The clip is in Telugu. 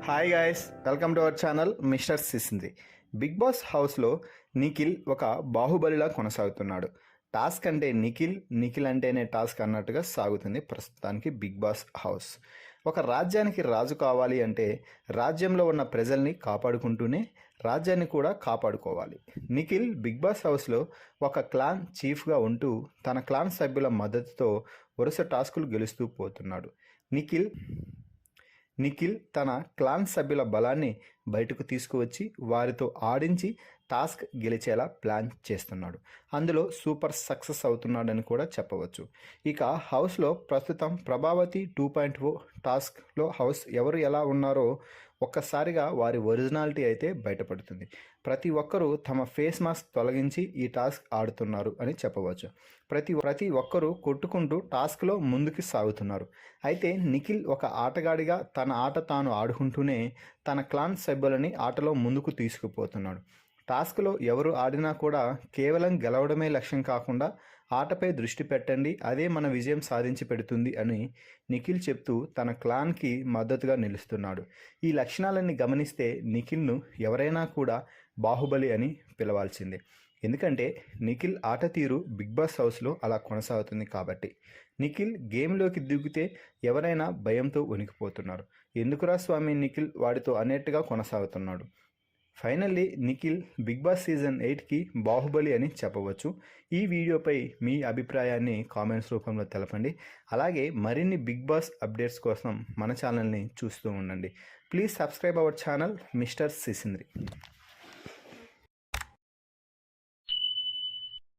Hi guys, welcome to our channel mister Sisindri. Bigg Boss హౌస్లో నిఖిల్ ఒక బాహుబలిలా కొనసాగుతున్నాడు. టాస్క్ అంటే నిఖిల్ అంటేనే టాస్క్ అన్నట్టుగా సాగుతుంది ప్రస్తుతానికి బిగ్ బాస్ హౌస్. ఒక రాజ్యానికి రాజు కావాలి అంటే రాజ్యంలో ఉన్న ప్రజల్ని కాపాడుకుంటూనే రాజ్యాన్ని కూడా కాపాడుకోవాలి. నిఖిల్ బిగ్ బాస్ హౌస్లో ఒక క్లాన్ చీఫ్గా ఉంటూ తన క్లాన్ సభ్యుల మద్దతుతో వరుస టాస్కులు గెలుస్తూ పోతున్నాడు. నిఖిల్ తన క్లాన్ సభ్యుల బలాన్ని బయటకు తీసుకువచ్చి వారితో ఆడించి టాస్క్ గెలిచేలా ప్లాన్ చేస్తున్నాడు. అందులో సూపర్ సక్సెస్ అవుతున్నాడని కూడా చెప్పవచ్చు. ఇక హౌస్లో ప్రస్తుతం ప్రభావతి 2.0 టాస్క్లో హౌస్ ఎవరు ఎలా ఉన్నారో ఒక్కసారిగా వారి ఒరిజినాలిటీ అయితే బయటపడుతుంది. ప్రతి ఒక్కరూ తమ ఫేస్ మాస్క్ తొలగించి ఈ టాస్క్ ఆడుతున్నారు అని చెప్పవచ్చు. ప్రతి ఒక్కరూ కొట్టుకుంటూ టాస్క్లో ముందుకు సాగుతున్నారు. అయితే నిఖిల్ ఒక ఆటగాడిగా తన ఆట తాను ఆడుకుంటూనే తన క్లాన్ సభ్యులని ఆటలో ముందుకు తీసుకుపోతున్నాడు. టాస్క్లో ఎవరు ఆడినా కూడా కేవలం గెలవడమే లక్ష్యం కాకుండా ఆటపై దృష్టి పెట్టండి, అదే మన విజయం సాధించి పెడుతుంది అని నిఖిల్ చెప్తూ తన క్లాన్కి మద్దతుగా నిలుస్తున్నాడు. ఈ లక్షణాలన్నీ గమనిస్తే నిఖిల్ను ఎవరైనా కూడా బాహుబలి అని పిలవాల్సిందే. ఎందుకంటే నిఖిల్ ఆట తీరు బిగ్ బాస్ హౌస్లో అలా కొనసాగుతుంది కాబట్టి. నిఖిల్ గేమ్లోకి దిగితే ఎవరైనా భయంతో వణికిపోతున్నారు. ఎందుకురా స్వామి నిఖిల్ వాడితో అనేట్టుగా కొనసాగుతున్నాడు. Finally Nikhil Bigg Boss season 8కి బాహుబలి అని చెప్పవచ్చు. ఈ వీడియోపై మీ అభిప్రాయాన్ని కామెంట్స్ రూపంలో తెలపండి. అలాగే మరిన్ని బిగ్ బాస్ అప్డేట్స్ కోసం మన ఛానల్ని చూస్తూ ఉండండి. Please subscribe our channel mister సిసింద్రి.